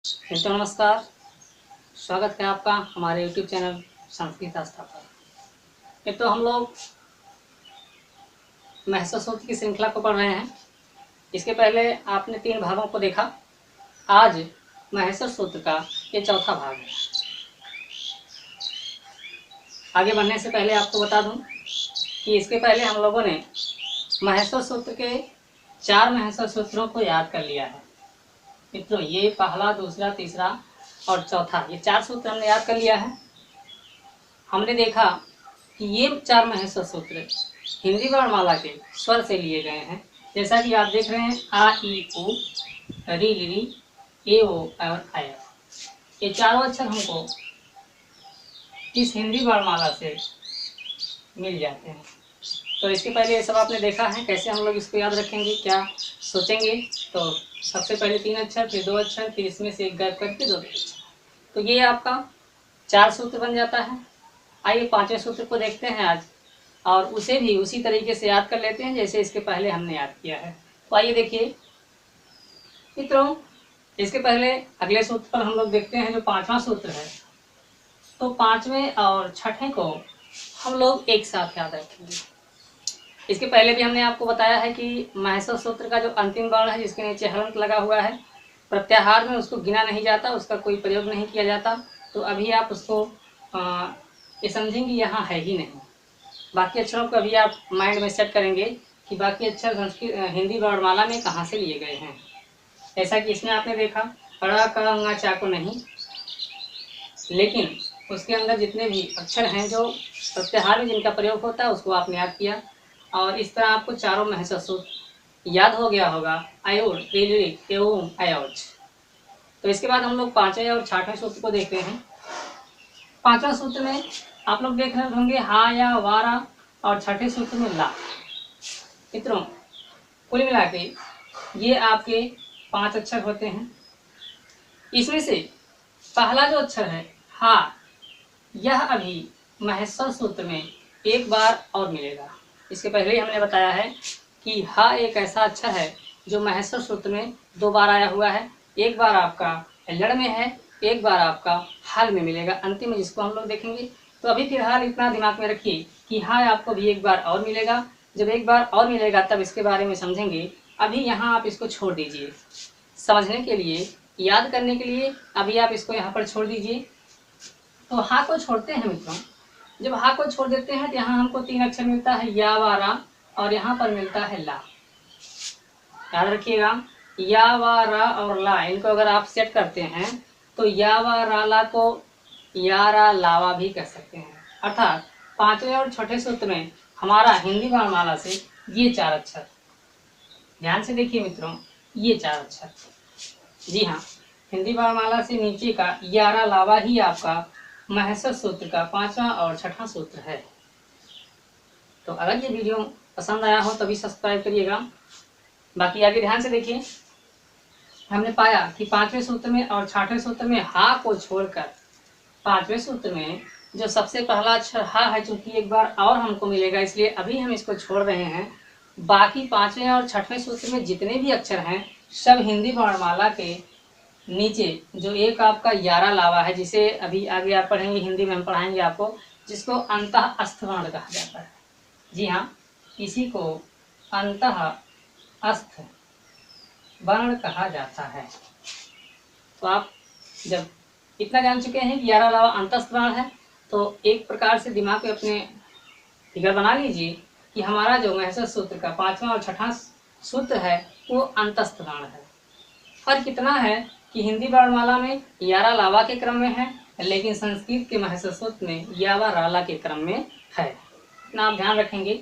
मित्रों नमस्कार। स्वागत है आपका हमारे YouTube चैनल संस्कृत आस्था पर। मित्रों हम लोग महर्षि सूत्र की श्रृंखला को पढ़ रहे हैं। इसके पहले आपने 3 भागों को देखा। आज महर्षि सूत्र का ये चौथा भाग है। आगे बढ़ने से पहले आपको बता दूं कि इसके पहले हम लोगों ने महर्षि सूत्र के 4 महर्षि सूत्रों को याद कर लिया है। मित्रों ये पहला, दूसरा, तीसरा और चौथा, ये 4 सूत्र हमने याद कर लिया है। हमने देखा कि ये 4 महर्षि सूत्र हिंदी वर्णमाला के स्वर से लिए गए हैं। जैसा कि आप देख रहे हैं आ ई उ, री ली, ए ओ और आय। ये चारों अक्षर हमको इस हिंदी वर्णमाला से मिल जाते हैं। तो इसके पहले ये सब आपने देखा है, कैसे हम लोग इसको याद रखेंगे, क्या सोचेंगे। तो सबसे पहले 3 अक्षर, फिर 2 अक्षर, फिर इसमें से एक गैप करके 2 अक्षर। तो ये आपका 4 सूत्र बन जाता है। आइए 5वें सूत्र को देखते हैं आज, और उसे भी उसी तरीके से याद कर लेते हैं जैसे इसके पहले हमने याद किया है। तो आइए देखिए मित्रों, इसके पहले अगले सूत्र पर हम लोग देखते हैं जो 5वां सूत्र है। तो 5वें और 6ठे को हम लोग एक साथ याद रखेंगे। इसके पहले भी हमने आपको बताया है कि महर्षि सूत्र का जो अंतिम वर्ण है जिसके नीचे हलंत लगा हुआ है, प्रत्याहार में उसको गिना नहीं जाता, उसका कोई प्रयोग नहीं किया जाता। तो अभी आप उसको ये समझेंगे यहाँ है ही नहीं। बाकी अक्षरों को अभी आप माइंड में सेट करेंगे कि बाकी अक्षर संस्कृत हिंदी वर्णमाला में कहाँ से लिए गए हैं। ऐसा कि इसमें आपने देखा ड़ क ङ चा को नहीं, लेकिन उसके अंदर जितने भी अक्षर हैं जो प्रत्याहार में जिनका प्रयोग होता है उसको आपने याद किया। और इस तरह आपको चारों महर्षि सूत्र याद हो गया होगा, अयोड़, ऋ, एवं अयोच। तो इसके बाद हम लोग 5वें और 6ठवें सूत्र को देखते हैं। 5वां सूत्र में आप लोग देख रहे होंगे हा या वारा, और 6ठे सूत्र में ला। मित्रों कुल मिला के ये आपके 5 अक्षर होते हैं। इसमें से पहला जो अक्षर है हा, यह अभी महर्षि सूत्र में एक बार और मिलेगा। इसके पहले ही हमने बताया है कि हा एक ऐसा अक्षर है जो महर्षि सूत्र में 2 बार आया हुआ है। एक बार आपका लड़ में है, एक बार आपका हाल में मिलेगा अंतिम में, जिसको हम लोग देखेंगे। तो अभी फिलहाल इतना दिमाग में रखिए कि हाँ आपको भी एक बार और मिलेगा। जब एक बार और मिलेगा तब इसके बारे में समझेंगे। अभी यहाँ आप इसको छोड़ दीजिए समझने के लिए, याद करने के लिए। अभी आप इसको यहाँ पर छोड़ दीजिए। तो हा को छोड़ते हैं मित्रों। जब हा को छोड़ देते हैं तो यहाँ हमको 3 अक्षर मिलता है या वारा, और यहाँ पर मिलता है ला। याद रखिएगा या वा रा और ला, इनको अगर आप सेट करते हैं तो या वा रा ला को या रा लावा भी कह सकते हैं। अर्थात 5वें और 6ठे सूत्र में हमारा हिंदी वर्णमाला से ये 4 अक्षर, ध्यान से देखिए मित्रों, ये 4 अक्षर, जी हाँ, हिंदी वर्णमाला से नीचे का या रा लावा ही आपका महर्षि सूत्र का 5वां और 6ठा सूत्र है। तो अगर ये वीडियो पसंद आया हो तभी सब्सक्राइब करिएगा। बाकी आगे ध्यान से देखिए, हमने पाया कि 5वें सूत्र में और 6ठे सूत्र में हा को छोड़कर 5वें सूत्र में जो सबसे पहला अक्षर हा है, चूंकि एक बार और हमको मिलेगा इसलिए अभी हम इसको छोड़ रहे हैं। बाकी 5वें और 6ठवें सूत्र में जितने भी अक्षर हैं सब हिंदी वर्णमाला के नीचे जो एक आपका यारा लावा है, जिसे अभी आगे आप पढ़ेंगे, हिंदी में हम पढ़ाएंगे आपको, जिसको अंतः अस्थ वर्ण कहा जाता है। जी हाँ, इसी को अंतः अस्थ वर्ण कहा जाता है। तो आप जब इतना जान चुके हैं कि यारा लावा अंतस्थ वर्ण है, तो एक प्रकार से दिमाग में अपने फिगर बना लीजिए कि हमारा जो महर्षि सूत्र का 5वां और 6ठा सूत्र है वो अंतस्थ वर्ण है। फर्क कितना है कि हिंदी वर्णमाला में यारा लावा के क्रम में है, लेकिन संस्कृत के महर्षि सूत्र में यावा राला के क्रम में है। इतना आप ध्यान रखेंगे।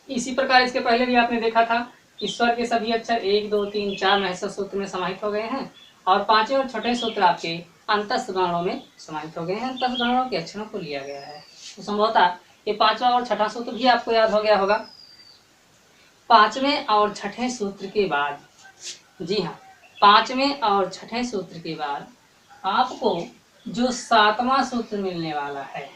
इसी प्रकार इसके पहले भी आपने देखा था कि स्वर के सभी अक्षर 1, 2, 3, 4 महर्षि सूत्र में समाहित हो गए हैं, और 5वें और 6ठे सूत्र आपके अंतस्थ वर्णों में समाहित हो गए हैं। अंतस्थ वर्णों के अक्षरों को लिया गया है। तो संभवतः ये 5वां और 6ठा सूत्र भी आपको याद हो गया होगा। 5वें और 6ठे सूत्र के बाद, जी हाँ, 5वें और 6ठे सूत्र के बाद आपको जो 7वां सूत्र मिलने वाला है,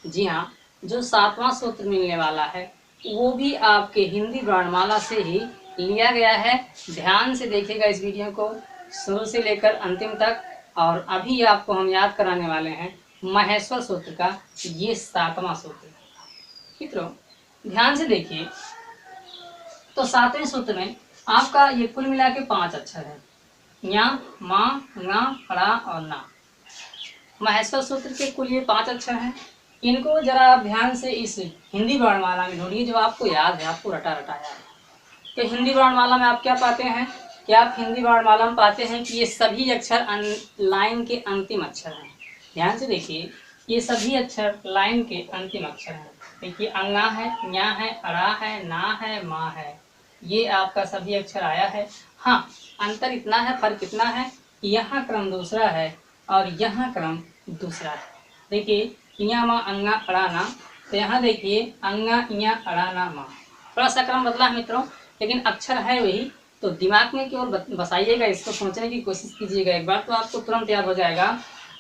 जी हाँ, जो 7वां सूत्र मिलने वाला है वो भी आपके हिंदी वर्णमाला से ही लिया गया है। ध्यान से देखिएगा इस वीडियो को, शुरू से लेकर अंतिम तक। और अभी आपको हम याद कराने वाले हैं महेश्वर सूत्र का ये 7वां सूत्र। मित्रों ध्यान से देखिए, तो 7वें सूत्र में आपका ये कुल मिला के 5 अक्षर है, ञ, म, ङ, ण और न। महेश्वर सूत्र के कुल ये 5 अक्षर हैं। इनको जरा आप ध्यान से इस हिंदी वर्णमाला में ढूंढिए जो आपको याद है, आपको रटा रटाया है। तो हिंदी वर्णमाला में आप क्या पाते हैं कि आप हिंदी वर्णमाला में पाते हैं कि ये सभी अक्षर लाइन के अंतिम अक्षर हैं। ध्यान से देखिए, ये सभी अक्षर लाइन के अंतिम अक्षर हैं। देखिए अंगा है, ञ है, अड़ा है, ना है, मा है, ये आपका सभी अक्षर आया है। हाँ, अंतर इतना है, फर्क इतना है, यहाँ क्रम दूसरा है और यहाँ क्रम दूसरा है। देखिए इया मा अंगा अड़ा ना, तो यहाँ देखिए अंगा इया अड़ा ना मा, थोड़ा सा क्रम बदला है मित्रों, लेकिन अक्षर है वही। तो दिमाग में केवल बसाइएगा, इसको सोचने की कोशिश कीजिएगा, एक बार तो आपको तुरंत याद हो जाएगा।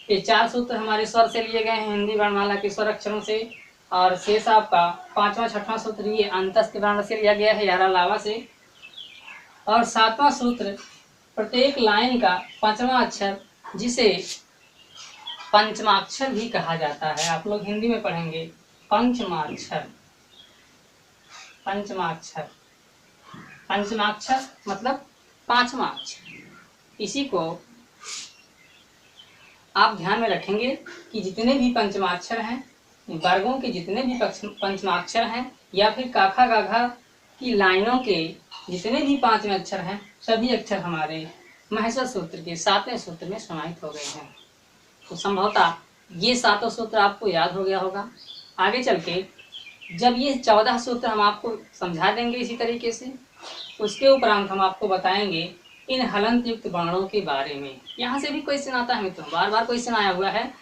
ये 4 सूत्र हमारे स्वर से लिए गए हैं, हिंदी वर्णमाला के स्वर अक्षरों से, और शेष आपका 5वां 6वां सूत्र ये अंतस्थ वर्ण से लिया गया है, यारा लावा से। और 7वां सूत्र प्रत्येक लाइन का 5वां अक्षर, जिसे पंचमाक्षर भी कहा जाता है, आप लोग हिंदी में पढ़ेंगे पंचमाक्षर। पंचमाक्षर, पंचमाक्षर मतलब 5वां अक्षर। इसी को आप ध्यान में रखेंगे कि जितने भी पंचमाक्षर हैं, वर्गों के जितने भी पंचमाक्षर हैं, या फिर काखा गाघा की लाइनों के जितने भी 5वें अक्षर हैं, सभी अक्षर हमारे महेश्वर सूत्र के 7वें सूत्र में समाहित हो गए हैं। तो संभवतः ये 7 सूत्र आपको याद हो गया होगा। आगे चल के जब ये 14 सूत्र हम आपको समझा देंगे इसी तरीके से, उसके उपरांत हम आपको बताएंगे इन हलंत युक्त वर्णों के बारे में। यहाँ से भी क्वेश्चन आता है मित्रों, बार बार क्वेश्चन आया हुआ है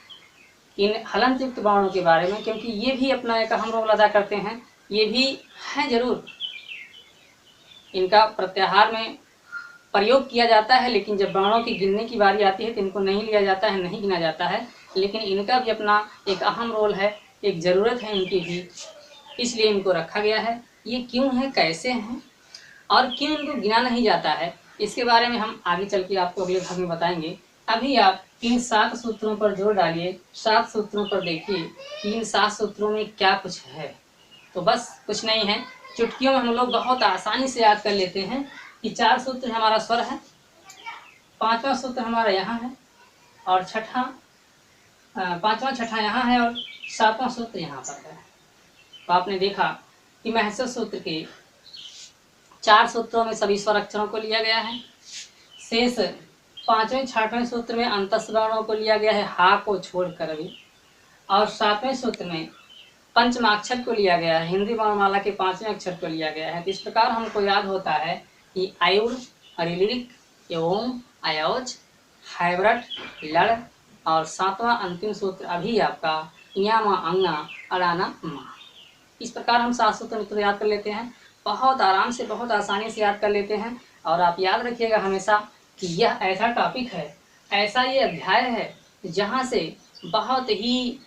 इन हलंत युक्त वर्णों के बारे में, क्योंकि ये भी अपना एक अहम रोल अदा करते हैं। ये भी हैं जरूर, इनका प्रत्याहार में प्रयोग किया जाता है, लेकिन जब वर्णों की गिनने की बारी आती है तो इनको नहीं लिया जाता है, नहीं गिना जाता है। लेकिन इनका भी अपना एक अहम रोल है, एक ज़रूरत है इनकी भी, इसलिए इनको रखा गया है। ये क्यों है, कैसे हैं और क्यों इनको गिना नहीं जाता है, इसके बारे में हम आगे चल के आपको अगले भाग में बताएंगे। अभी आप इन 7 सूत्रों पर जोर डालिए, 7 सूत्रों पर देखिए कि इन 7 सूत्रों में क्या कुछ है। तो बस कुछ नहीं है, चुटकियों में हम लोग बहुत आसानी से याद कर लेते हैं कि 4 सूत्र हमारा स्वर है, 5वां सूत्र हमारा यहाँ है, और 5वां 6वां यहाँ है, और 7वां सूत्र यहाँ पर है। तो आपने देखा कि महेश्वर सूत्र के 4 सूत्रों में सभी स्वर अक्षरों को लिया गया है। शेष 5वें 6वें सूत्र में अंतस्थ वर्णों को लिया गया है, हा को छोड़कर भी। और 7वें सूत्र में पंचमाक्षर को लिया गया है, हिंदी वर्णमाला के 5वें अक्षर को लिया गया है। तो इस प्रकार हमको याद होता है कि आयुर, अरिलिक, एवं, अयोज, हाइब्रट, लड़, और 7वां अंतिम सूत्र अभी आपका इया मा अंगा अड़ाना मा। इस प्रकार हम 7 सूत्र मित्रों याद कर लेते हैं, बहुत आराम से, बहुत आसानी से याद कर लेते हैं। और आप याद रखिएगा हमेशा कि यह ऐसा टॉपिक है, ऐसा ये अध्याय है जहाँ से बहुत ही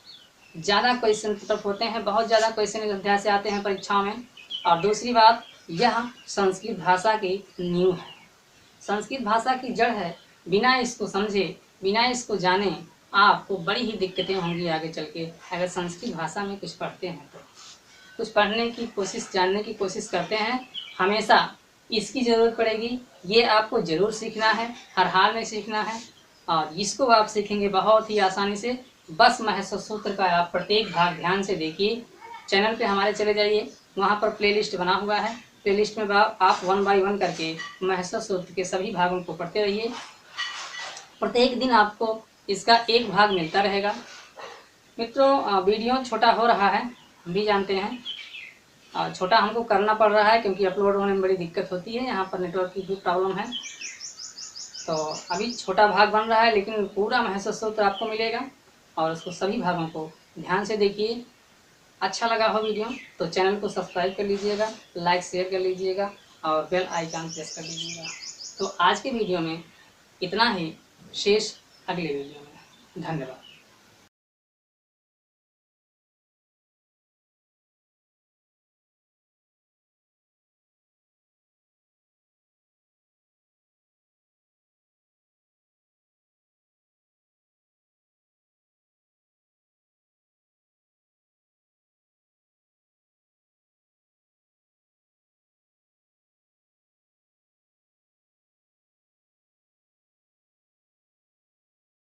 ज़्यादा क्वेश्चन पुटअप होते हैं, बहुत ज़्यादा क्वेश्चन इस अध्याय से आते हैं परीक्षाओं में। और दूसरी बात, यह संस्कृत भाषा की नींव है, संस्कृत भाषा की जड़ है। बिना इसको समझे, बिना इसको जाने आपको बड़ी ही दिक्कतें होंगी आगे चल के, अगर संस्कृत भाषा में कुछ पढ़ते हैं तो। कुछ पढ़ने की कोशिश, जानने की कोशिश करते हैं, हमेशा इसकी ज़रूरत पड़ेगी। ये आपको ज़रूर सीखना है, हर हाल में सीखना है, और इसको आप सीखेंगे बहुत ही आसानी से। बस महेश्वर सूत्र का आप प्रत्येक भाग ध्यान से देखिए। चैनल पे हमारे चले जाइए, वहाँ पर प्लेलिस्ट बना हुआ है, प्लेलिस्ट में आप 1 बाय 1 करके महेश्वर सूत्र के सभी भागों को पढ़ते रहिए। प्रत्येक दिन आपको इसका एक भाग मिलता रहेगा। मित्रों वीडियो छोटा हो रहा है, हम भी जानते हैं, छोटा हमको करना पड़ रहा है क्योंकि अपलोड होने में बड़ी दिक्कत होती है, यहाँ पर नेटवर्क की भी प्रॉब्लम है। तो अभी छोटा भाग बन रहा है, लेकिन पूरा महेश्वर सूत्र आपको मिलेगा, और उसको सभी भागों को ध्यान से देखिए। अच्छा लगा हो वीडियो तो चैनल को सब्सक्राइब कर लीजिएगा, लाइक शेयर कर लीजिएगा, और बेल आइकन प्रेस कर लीजिएगा। तो आज के वीडियो में इतना ही, शेष अगले वीडियो में। धन्यवाद।